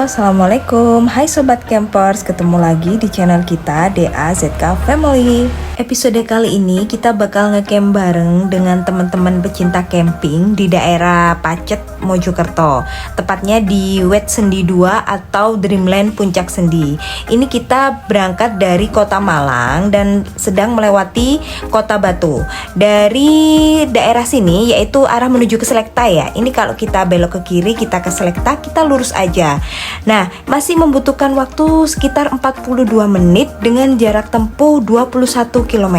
Assalamualaikum. Hai Sobat Campers, ketemu lagi di channel kita DAZK Family. Episode kali ini kita bakal ngecamp bareng dengan teman-teman pecinta camping di daerah Pacet, Mojokerto. Tepatnya di Wet Sendi 2 atau Dreamland Puncak Sendi. Ini kita berangkat dari Kota Malang dan sedang melewati Kota Batu. Dari daerah sini yaitu arah menuju ke Selekta ya. Ini kalau kita belok ke kiri, kita ke Selekta, kita lurus aja. Nah, masih membutuhkan waktu sekitar 42 menit dengan jarak tempuh 21 km.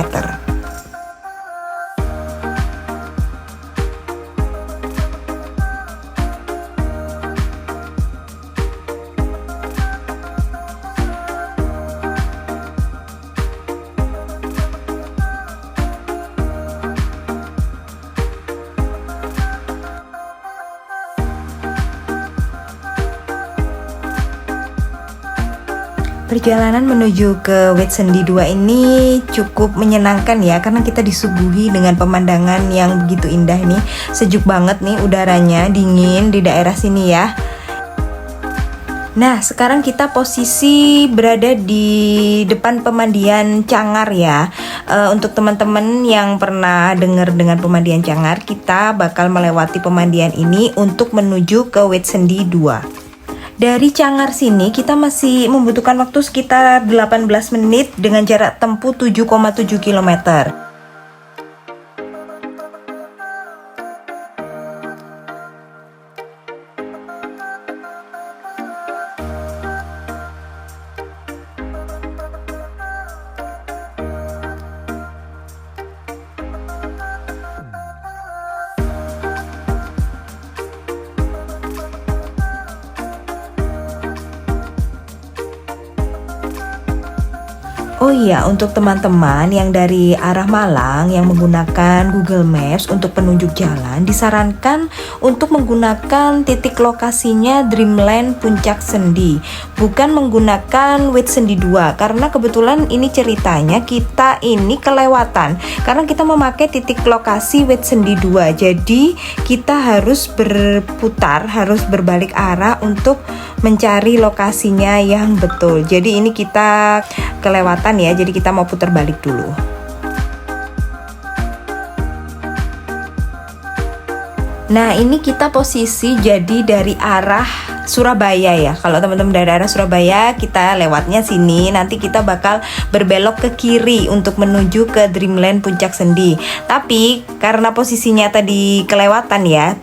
Perjalanan menuju ke Wet Sendi 2 ini cukup menyenangkan ya, karena kita disuguhi dengan pemandangan yang begitu indah nih. Sejuk banget nih udaranya, dingin di daerah sini ya. Nah, sekarang kita posisi berada di depan pemandian Cangar ya. Untuk teman-teman yang pernah dengar dengan pemandian Cangar, kita bakal melewati pemandian ini untuk menuju ke Wet Sendi 2. Dari Cangar sini kita masih membutuhkan waktu sekitar 18 menit dengan jarak tempuh 7,7 km. Oh iya, untuk teman-teman yang dari arah Malang yang menggunakan Google Maps untuk penunjuk jalan, disarankan untuk menggunakan titik lokasinya Dreamland Puncak Sendi, bukan menggunakan Wet Sendi 2, karena kebetulan ini ceritanya kita ini kelewatan karena kita memakai titik lokasi Wet Sendi 2. Jadi kita harus berputar, harus berbalik arah untuk mencari lokasinya yang betul. Jadi ini kita kelewatan ya, jadi kita mau putar balik dulu. Nah, ini kita posisi jadi dari arah Surabaya ya. Kalau teman-teman dari arah Surabaya, kita lewatnya sini. Nanti kita bakal berbelok ke kiri untuk menuju ke Dreamland Puncak Sendi. Tapi karena posisinya tadi kelewatan ya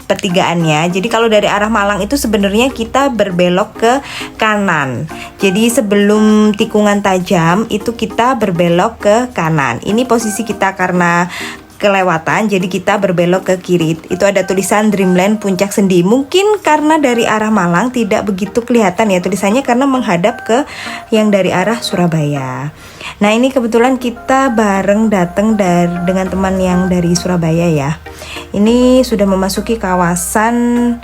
pertigaannya, jadi kalau dari arah Malang itu sebenarnya kita berbelok ke kanan. Jadi sebelum tikungan tajam itu kita berbelok ke kanan. Ini posisi kita karena kelewatan, jadi kita berbelok ke kiri. Itu ada tulisan Dreamland Puncak Sendi. Mungkin karena dari arah Malang tidak begitu kelihatan ya tulisannya, karena menghadap ke yang dari arah Surabaya. Nah, ini kebetulan kita bareng datang dengan teman yang dari Surabaya ya. Ini sudah memasuki kawasan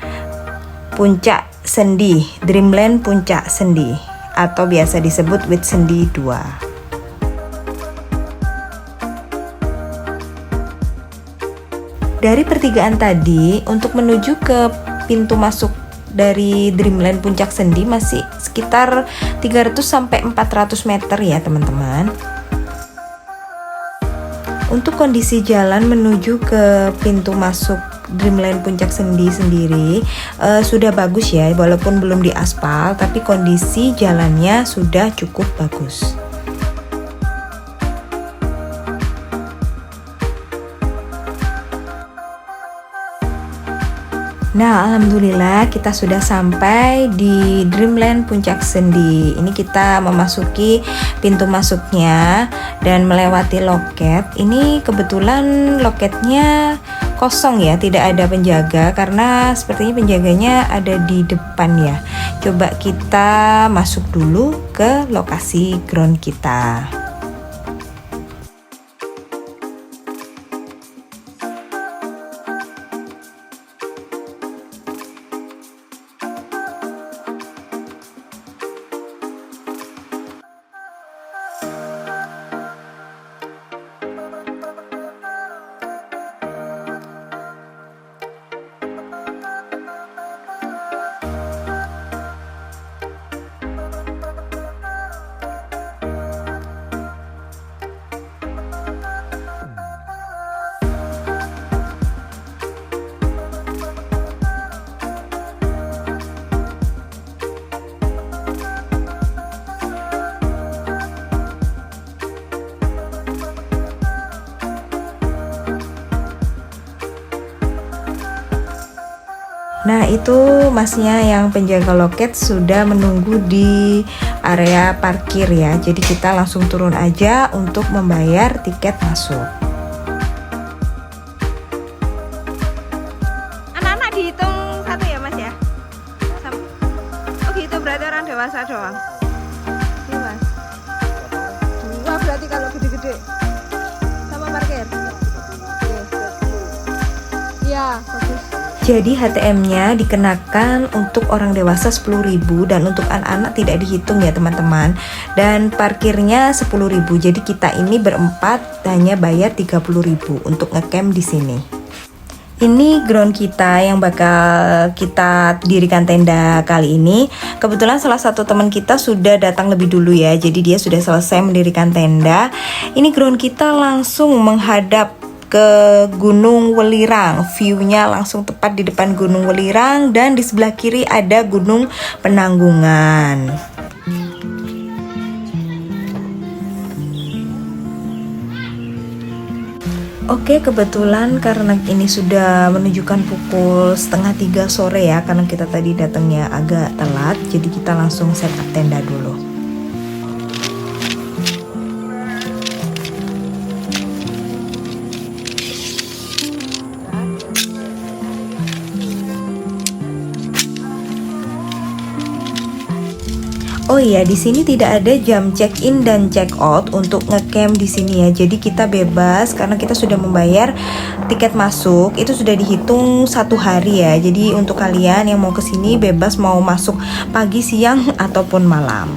Puncak Sendi, Dreamland Puncak Sendi, atau biasa disebut Wet Sendi 2. Dari pertigaan tadi, untuk menuju ke pintu masuk dari Dreamland Puncak Sendi masih sekitar 300-400 meter ya teman-teman. Untuk kondisi jalan menuju ke pintu masuk Dreamland Puncak Sendi sendiri sudah bagus ya, walaupun belum diaspal, tapi kondisi jalannya sudah cukup bagus. Nah, alhamdulillah kita sudah sampai di Dreamland Puncak Sendi. Ini kita memasuki pintu masuknya dan melewati loket. Ini kebetulan loketnya kosong ya, tidak ada penjaga karena sepertinya penjaganya ada di depan ya. Coba kita masuk dulu ke lokasi ground kita. Nah itu masnya yang penjaga loket sudah menunggu di area parkir ya. Jadi kita langsung turun aja untuk membayar tiket masuk. Anak-anak dihitung satu ya mas ya? Oh gitu, berarti orang dewasa doang. Ini mas. Dua berarti kalau gede-gede. Sama parkir. Iya, bagus. Jadi HTM-nya dikenakan untuk orang dewasa 10.000 dan untuk anak-anak tidak dihitung ya teman-teman. Dan parkirnya 10.000. Jadi kita ini berempat hanya bayar 30.000 untuk ngecamp di sini. Ini ground kita yang bakal kita dirikan tenda kali ini. Kebetulan salah satu teman kita sudah datang lebih dulu ya. Jadi dia sudah selesai mendirikan tenda. Ini ground kita langsung menghadap ke Gunung Welirang. View-nya langsung tepat di depan Gunung Welirang dan di sebelah kiri ada Gunung Penanggungan. Oke, kebetulan karena ini sudah menunjukkan pukul 2:30 sore ya, karena kita tadi datangnya agak telat, jadi kita langsung set up tenda dulu. Oh iya, di sini tidak ada jam check-in dan check-out untuk ngecamp di sini ya. Jadi kita bebas karena kita sudah membayar tiket masuk. Itu sudah dihitung 1 hari ya. Jadi untuk kalian yang mau ke sini bebas mau masuk pagi, siang ataupun malam.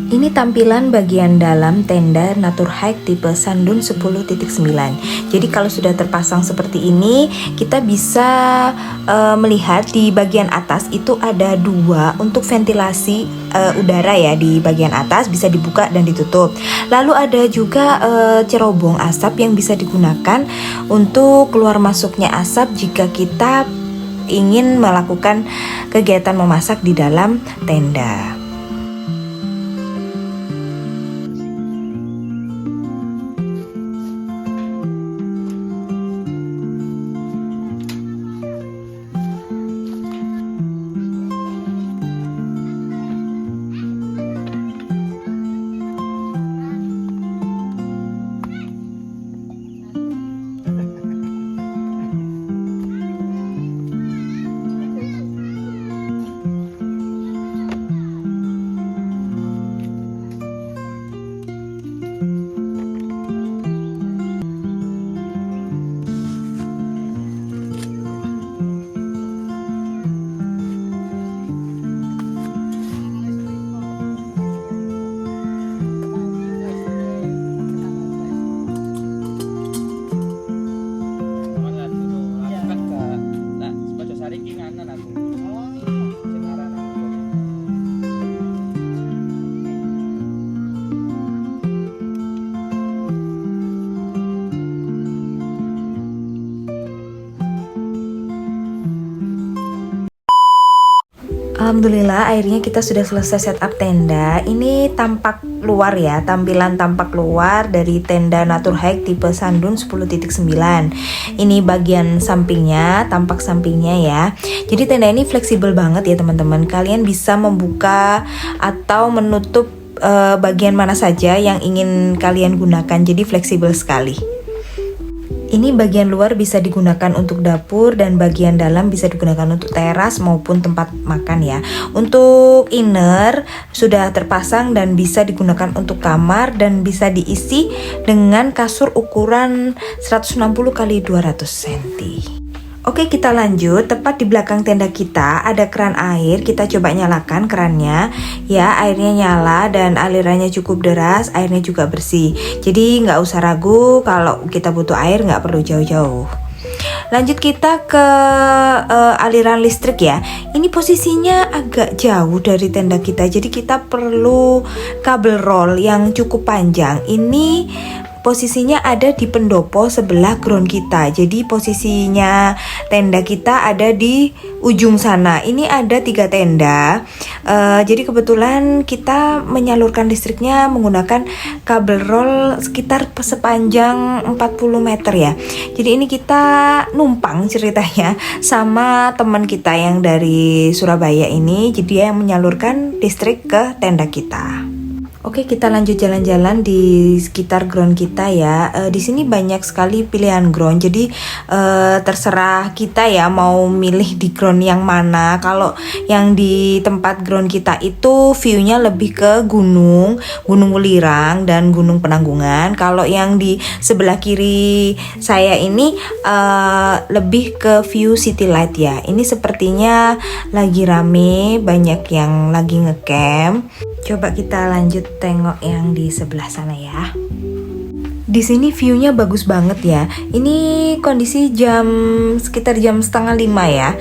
Ini tampilan bagian dalam tenda Naturhike tipe Sandun 10.9. Jadi kalau sudah terpasang seperti ini, kita bisa melihat di bagian atas itu ada 2 untuk ventilasi udara ya. Di bagian atas bisa dibuka dan ditutup. Lalu ada juga cerobong asap yang bisa digunakan untuk keluar masuknya asap jika kita ingin melakukan kegiatan memasak di dalam tenda. Alhamdulillah akhirnya kita sudah selesai setup tenda. Ini tampak luar ya, tampilan tampak luar dari tenda Naturhike tipe Sandun 10.9. Ini bagian sampingnya, tampak sampingnya ya. Jadi tenda ini fleksibel banget ya teman-teman. Kalian bisa membuka atau menutup bagian mana saja yang ingin kalian gunakan. Jadi fleksibel sekali. Ini bagian luar bisa digunakan untuk dapur dan bagian dalam bisa digunakan untuk teras maupun tempat makan ya. Untuk inner sudah terpasang dan bisa digunakan untuk kamar dan bisa diisi dengan kasur ukuran 160 x 200 cm. Oke, kita lanjut. Tepat di belakang tenda kita ada keran air. Kita coba nyalakan kerannya. Ya, airnya nyala dan alirannya cukup deras. Airnya juga bersih. Jadi nggak usah ragu kalau kita butuh air, nggak perlu jauh-jauh. Lanjut kita ke aliran listrik ya. Ini posisinya agak jauh dari tenda kita. Jadi kita perlu kabel roll yang cukup panjang. Ini posisinya ada di pendopo sebelah ground kita. Jadi posisinya tenda kita ada di ujung sana. Ini ada 3 tenda. Jadi kebetulan kita menyalurkan listriknya menggunakan kabel roll sekitar sepanjang 40 meter ya. Jadi ini kita numpang ceritanya sama teman kita yang dari Surabaya ini. Jadi dia yang menyalurkan listrik ke tenda kita. Oke, kita lanjut jalan-jalan di sekitar ground kita ya. Di sini banyak sekali pilihan ground. Jadi terserah kita ya mau milih di ground yang mana. Kalau yang di tempat ground kita itu view-nya lebih ke gunung, Gunung Welirang dan Gunung Penanggungan. Kalau yang di sebelah kiri saya ini lebih ke view City Light ya. Ini sepertinya lagi rame, banyak yang lagi ngecamp. Coba kita lanjut tengok yang di sebelah sana ya. Di sini view-nya bagus banget ya. Ini kondisi sekitar jam 4:30 ya.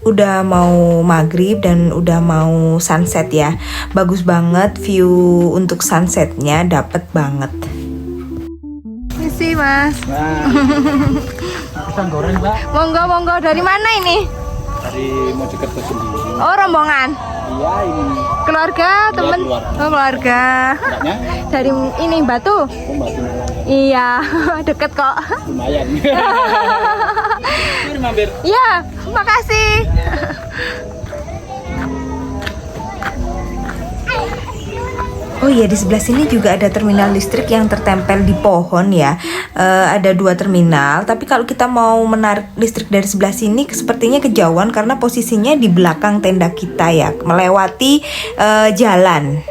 Udah mau maghrib dan udah mau sunset ya. Bagus banget view untuk sunsetnya, dapet banget. Misi mas. Pisang goreng mbak. Monggo dari mana ini? Dari Mojokerto sendiri. Oh, rombongan. Iya ini. Keluarga, temen? Keluarga. Oh, keluarga. Mbaknya? Dari ini Batu. Batu. Iya, deket kok. Lumayan. Mari mampir. Iya, makasih. Oh iya, di sebelah sini juga ada terminal listrik yang tertempel di pohon ya. Ada 2 terminal, tapi kalau kita mau menarik listrik dari sebelah sini sepertinya kejauhan karena posisinya di belakang tenda kita ya, melewati jalan.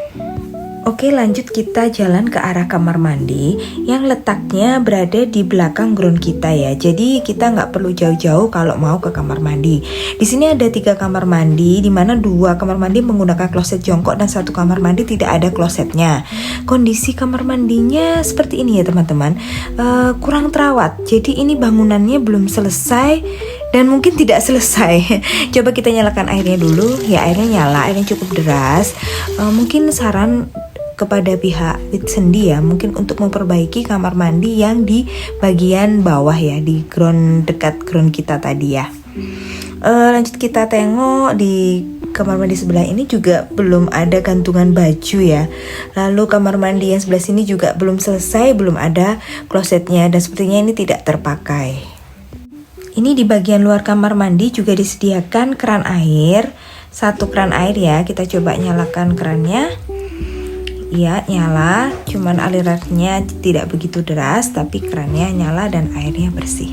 Oke, lanjut kita jalan ke arah kamar mandi yang letaknya berada di belakang ground kita ya. Jadi kita nggak perlu jauh-jauh kalau mau ke kamar mandi. Di sini ada 3 kamar mandi, di mana 2 kamar mandi menggunakan kloset jongkok dan 1 kamar mandi tidak ada klosetnya. Kondisi kamar mandinya seperti ini ya teman-teman, kurang terawat. Jadi ini bangunannya belum selesai dan mungkin tidak selesai. Coba kita nyalakan airnya dulu. Ya, airnya nyala, airnya cukup deras. Mungkin saran kepada pihak Whitsunday ya, mungkin untuk memperbaiki kamar mandi yang di bagian bawah ya, di ground, dekat ground kita tadi ya. Lanjut kita tengok di kamar mandi sebelah ini juga belum ada gantungan baju ya. Lalu kamar mandi yang sebelah sini juga belum selesai, belum ada klosetnya dan sepertinya ini tidak terpakai. Ini di bagian luar kamar mandi juga disediakan keran air, 1 keran air ya. Kita coba nyalakan kerannya. Iya, nyala, cuman alirannya tidak begitu deras, tapi kerannya nyala dan airnya bersih.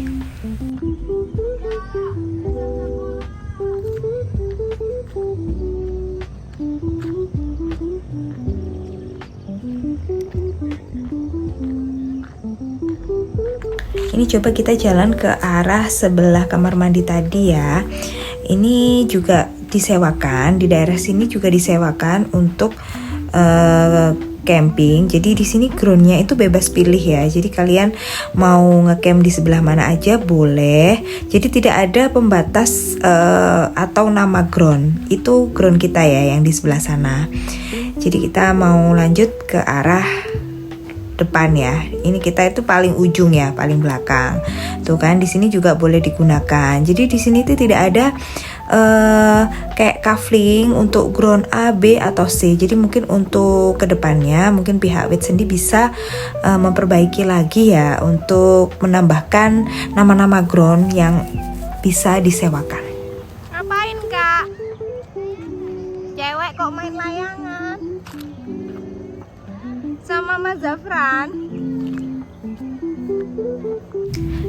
Ini coba kita jalan ke arah sebelah kamar mandi tadi ya. Ini juga disewakan, di daerah sini juga disewakan untuk camping. Jadi di sini groundnya itu bebas pilih ya. Jadi kalian mau ngecamp di sebelah mana aja boleh. Jadi tidak ada pembatas atau nama ground. Itu ground kita ya yang di sebelah sana. Jadi kita mau lanjut ke arah depan ya. Ini kita itu paling ujung ya, paling belakang. Tuh kan di sini juga boleh digunakan. Jadi di sini itu tidak ada kayak kafling untuk ground A, B atau C. Jadi mungkin untuk kedepannya mungkin pihak Whitsunday bisa memperbaiki lagi ya untuk menambahkan nama-nama ground yang bisa disewakan. Ngapain kak? Cewek kok main layangan sama Mas Zafran?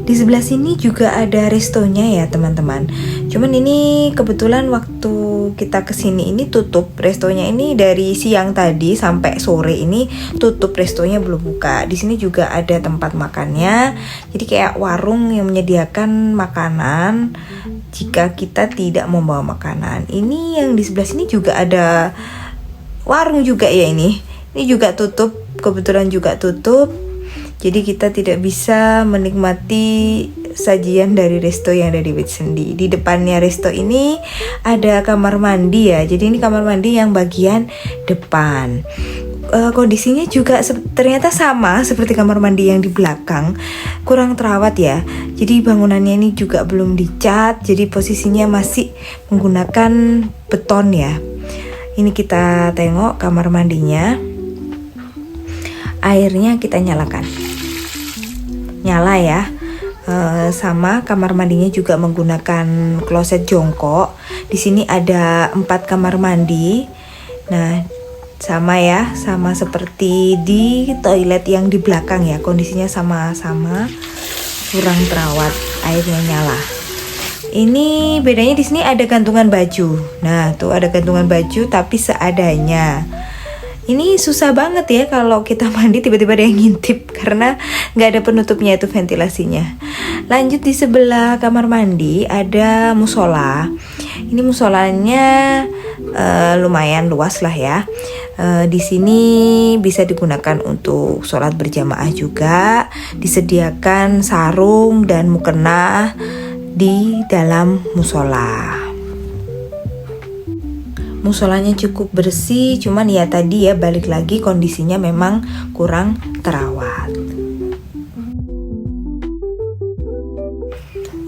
Di sebelah sini juga ada restonya ya teman-teman. Cuman ini kebetulan waktu kita kesini ini tutup. Restonya ini dari siang tadi sampai sore ini tutup, restonya belum buka. Di sini juga ada tempat makannya. Jadi kayak warung yang menyediakan makanan jika kita tidak membawa makanan. Ini yang di sebelah sini juga ada warung juga ya ini. Ini juga tutup, kebetulan juga tutup. Jadi kita tidak bisa menikmati sajian dari resto yang ada di Whitsunday. Di depannya resto ini ada kamar mandi ya. Jadi ini kamar mandi yang bagian depan. Kondisinya juga ternyata sama seperti kamar mandi yang di belakang, kurang terawat ya. Jadi bangunannya ini juga belum dicat. Jadi posisinya masih menggunakan beton ya. Ini kita tengok kamar mandinya. Airnya kita nyalakan. Nyala ya. Sama kamar mandinya juga menggunakan kloset jongkok. Di sini ada 4 kamar mandi. Nah, sama ya, sama seperti di toilet yang di belakang ya. Kondisinya sama-sama kurang terawat, airnya nyala. Ini bedanya di sini ada gantungan baju. Nah, tuh ada gantungan baju tapi seadanya. Ini susah banget ya kalau kita mandi tiba-tiba ada yang ngintip karena nggak ada penutupnya itu ventilasinya. Lanjut di sebelah kamar mandi ada musola. Ini musolanya lumayan luas lah ya. Di sini bisa digunakan untuk sholat berjamaah juga. Disediakan sarung dan mukena di dalam musola. Musolanya cukup bersih, cuman ya tadi ya balik lagi kondisinya memang kurang terawat.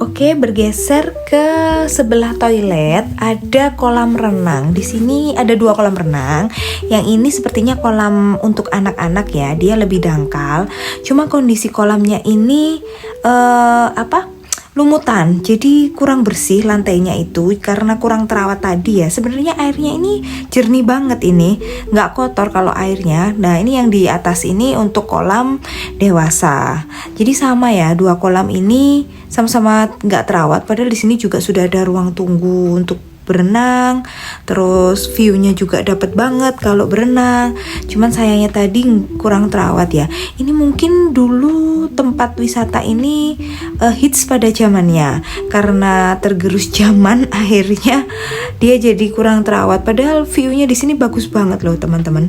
Oke, bergeser ke sebelah toilet ada kolam renang. Di sini ada 2 kolam renang. Yang ini sepertinya kolam untuk anak-anak ya, dia lebih dangkal. Cuma kondisi kolamnya ini lumutan, jadi kurang bersih lantainya itu karena kurang terawat tadi ya. Sebenarnya airnya ini jernih banget ini, nggak kotor kalau airnya. Nah ini yang di atas ini untuk kolam dewasa. Jadi sama ya, 2 kolam ini sama-sama nggak terawat. Padahal di sini juga sudah ada ruang tunggu untuk berenang, terus view-nya juga dapat banget kalau berenang. Cuman sayangnya tadi kurang terawat ya. Ini mungkin dulu tempat wisata ini hits pada zamannya, karena tergerus zaman akhirnya dia jadi kurang terawat. Padahal view-nya di sini bagus banget loh teman-teman.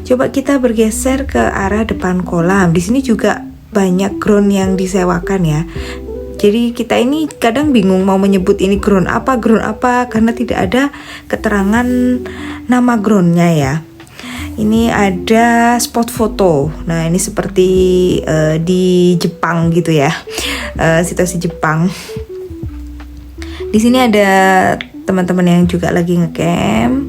Coba kita bergeser ke arah depan kolam. Di sini juga banyak ground yang disewakan ya. Jadi kita ini kadang bingung mau menyebut ini ground apa karena tidak ada keterangan nama groundnya ya. Ini ada spot foto. Nah ini seperti di Jepang gitu ya, situasi Jepang. Di sini ada teman-teman yang juga lagi ngecamp.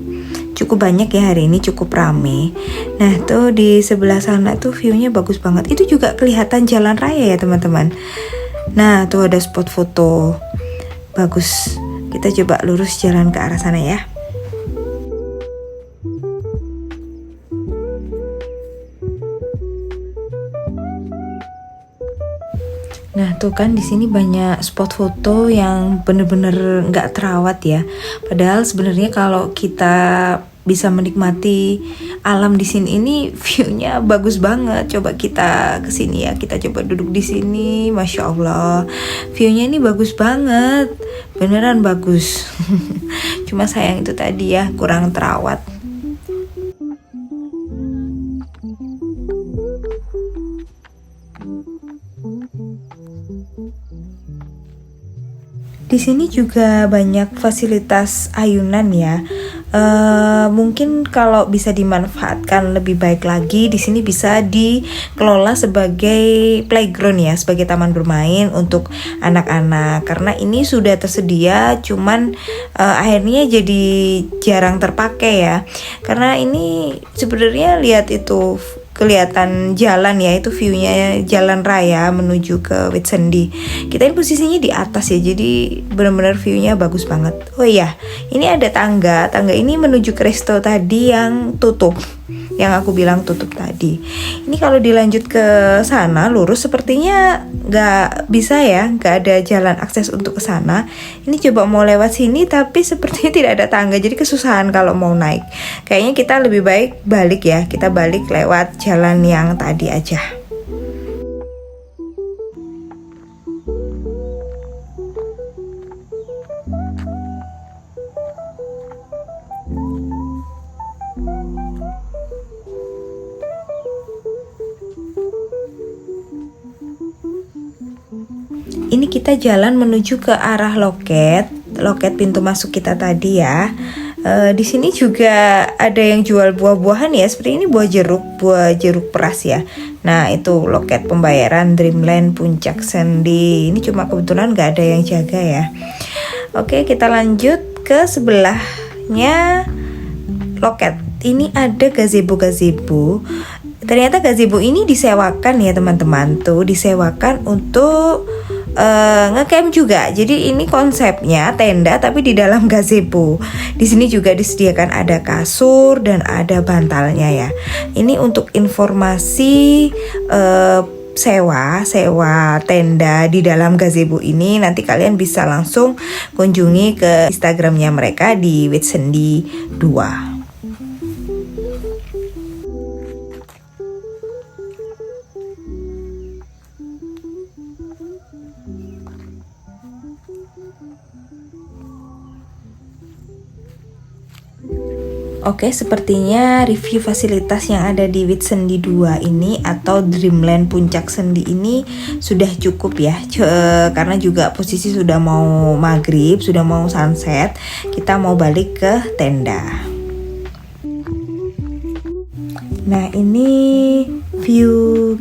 Cukup banyak ya hari ini, cukup rame. Nah tuh di sebelah sana tuh view-nya bagus banget. Itu juga kelihatan jalan raya ya teman-teman. Nah tuh ada spot foto bagus. Kita coba lurus jalan ke arah sana ya. Nah tuh kan di sini banyak spot foto yang bener-bener nggak terawat ya. Padahal sebenarnya kalau kita bisa menikmati alam di sini ini view-nya bagus banget. Coba kita kesini ya, kita coba duduk di sini, masya Allah, view-nya ini bagus banget, beneran bagus. Cuma sayang itu tadi ya kurang terawat. Di sini juga banyak fasilitas ayunan ya. Mungkin kalau bisa dimanfaatkan lebih baik lagi, di sini bisa dikelola sebagai playground ya, sebagai taman bermain untuk anak-anak. Karena ini sudah tersedia, cuman akhirnya jadi jarang terpakai ya. Karena ini sebenarnya lihat itu kelihatan jalan ya, itu viewnya jalan raya menuju ke Whitsunday. Kita ini posisinya di atas ya, jadi benar-benar viewnya bagus banget. Oh iya, ini ada tangga ini menuju ke resto tadi yang tutup, yang aku bilang tutup tadi. Ini kalau dilanjut ke sana lurus sepertinya nggak bisa ya, nggak ada jalan akses untuk ke sana. Ini coba mau lewat sini tapi sepertinya tidak ada tangga, jadi kesusahan kalau mau naik. Kayaknya kita lebih baik balik ya, kita balik lewat jalan yang tadi aja. Ini kita jalan menuju ke arah loket pintu masuk kita tadi ya. Di sini juga ada yang jual buah-buahan ya, seperti ini buah jeruk peras ya. Nah itu loket pembayaran Dreamland Puncak Sendi. Ini cuma kebetulan nggak ada yang jaga ya. Oke, kita lanjut ke sebelahnya loket. Ini ada gazebo. Ternyata gazebo ini disewakan ya teman-teman, tuh disewakan untuk ngecamp juga. Jadi ini konsepnya tenda tapi di dalam gazebo. Di sini juga disediakan ada kasur dan ada bantalnya ya. Ini untuk informasi sewa tenda di dalam gazebo ini. Nanti kalian bisa langsung kunjungi ke Instagramnya mereka di Whitsunday 2. Oke, sepertinya review fasilitas yang ada di Whitsunday 2 ini atau Dreamland Puncak Sendi ini sudah cukup ya, karena juga posisi sudah mau maghrib, sudah mau sunset. Kita mau balik ke tenda. Nah ini view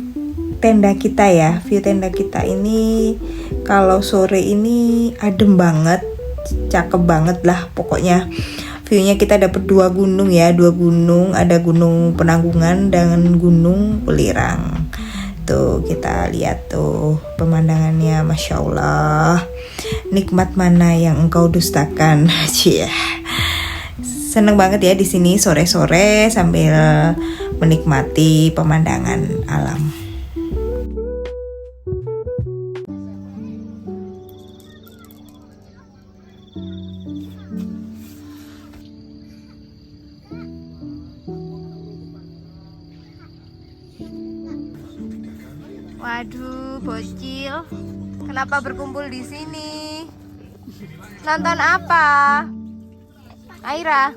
tenda kita ya. View tenda kita ini kalau sore ini adem banget, cakep banget lah pokoknya. Viewnya kita dapat dua gunung, ada Gunung Penanggungan dan Gunung Welirang. Tuh kita lihat tuh pemandangannya, masya Allah. Nikmat mana yang engkau dustakan, cie. Seneng banget ya di sini sore-sore sambil menikmati pemandangan alam. Waduh, bocil. Kenapa berkumpul di sini? Nonton apa? Aura.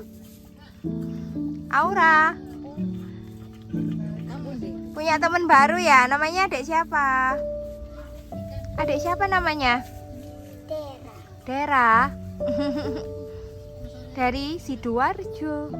Punya teman baru ya? Namanya adik siapa? Adik siapa namanya? Dera. Dari Sidoarjo.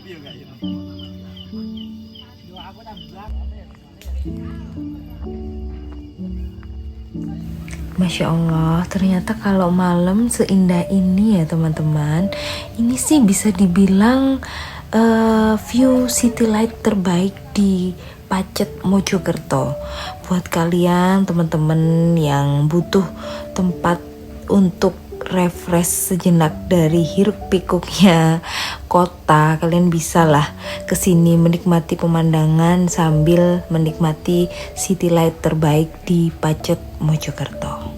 Masya Allah, ternyata kalau malam seindah ini ya teman-teman. Ini sih bisa dibilang view city light terbaik di Pacet Mojokerto. Buat kalian teman-teman yang butuh tempat untuk refresh sejenak dari hiruk pikuknya kota, kalian bisalah kesini menikmati pemandangan sambil menikmati city light terbaik di Pacet Mojokerto.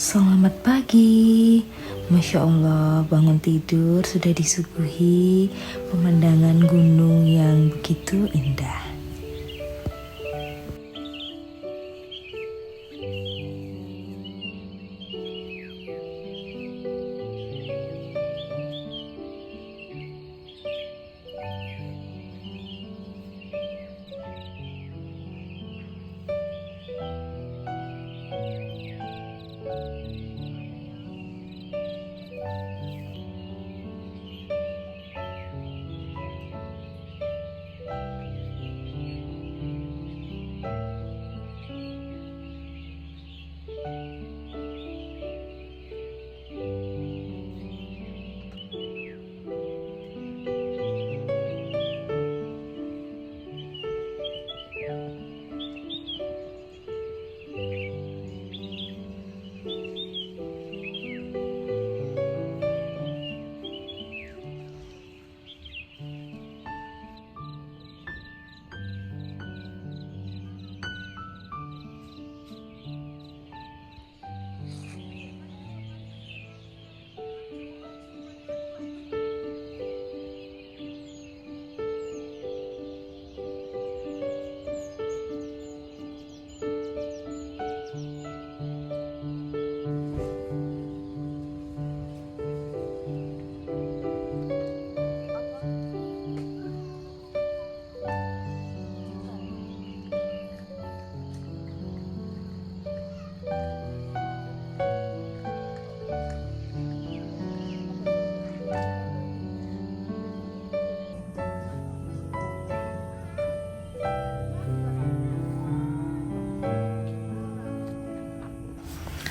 Selamat pagi. Masya Allah, bangun tidur sudah disuguhi pemandangan gunung yang begitu indah.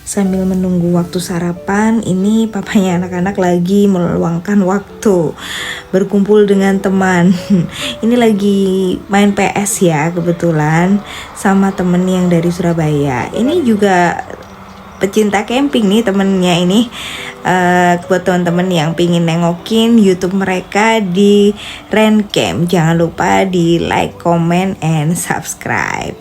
Sambil menunggu waktu sarapan, ini papanya anak-anak lagi meluangkan waktu berkumpul dengan teman. Ini lagi main PS ya kebetulan sama temen yang dari Surabaya. Ini juga pecinta camping nih temennya ini. Buat teman-teman yang pingin nengokin YouTube mereka di Rencamp, jangan lupa di like, comment, and subscribe.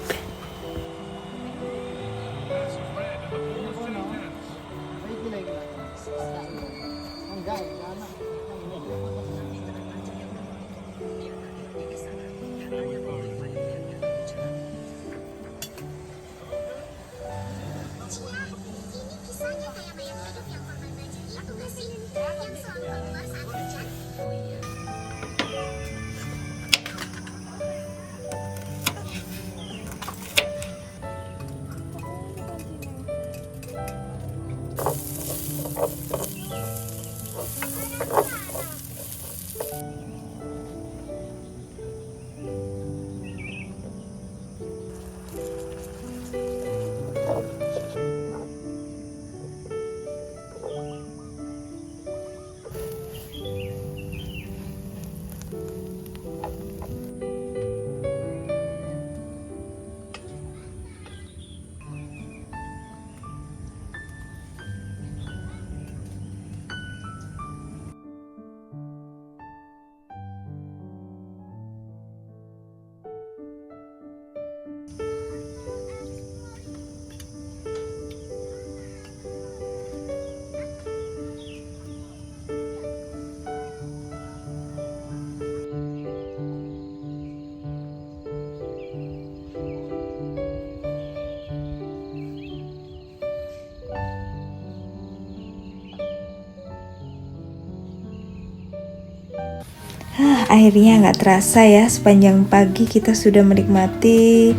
Akhirnya nggak terasa ya, sepanjang pagi kita sudah menikmati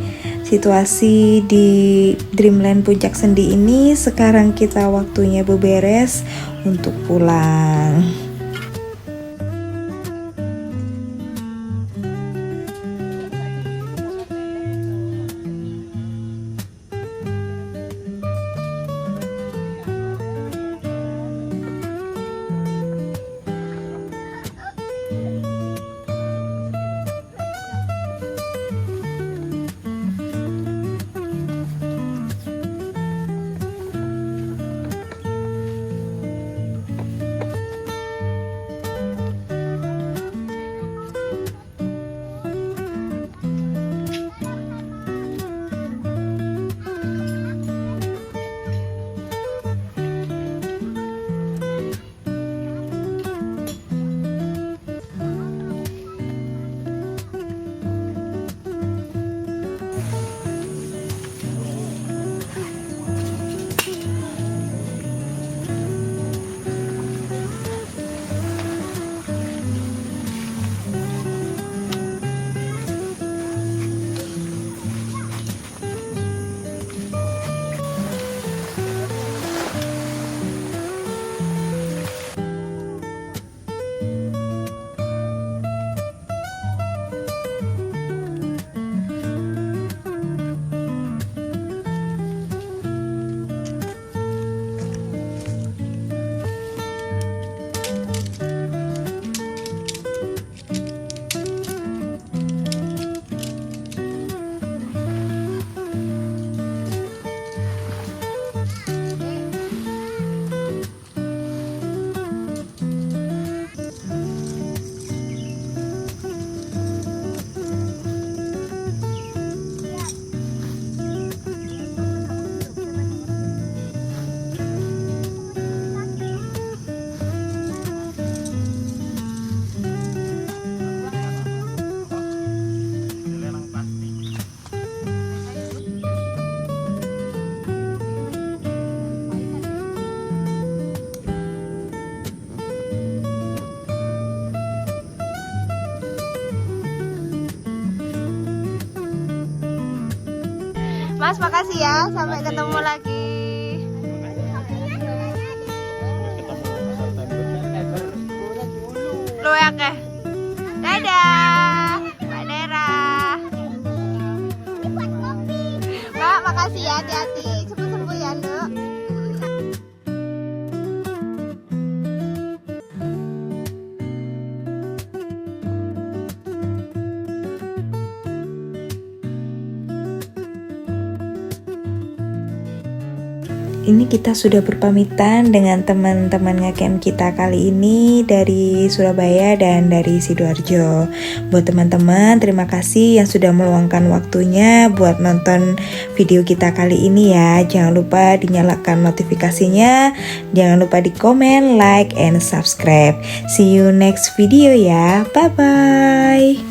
situasi di Dreamland Puncak Sendi ini. Sekarang kita waktunya beberes untuk pulang. Mas, makasih ya. Sampai ketemu lagi. Lu ya ke? Dadah, Mbak Dera. Mbak, makasih ya. Hati-hati. Cepet sembuh ya, Nduk. Ini kita sudah berpamitan dengan teman-teman ngecamp kita kali ini dari Surabaya dan dari Sidoarjo. Buat teman-teman, terima kasih yang sudah meluangkan waktunya buat nonton video kita kali ini ya. Jangan lupa dinyalakan notifikasinya, jangan lupa di komen, like, and subscribe. See you next video ya. Bye-bye.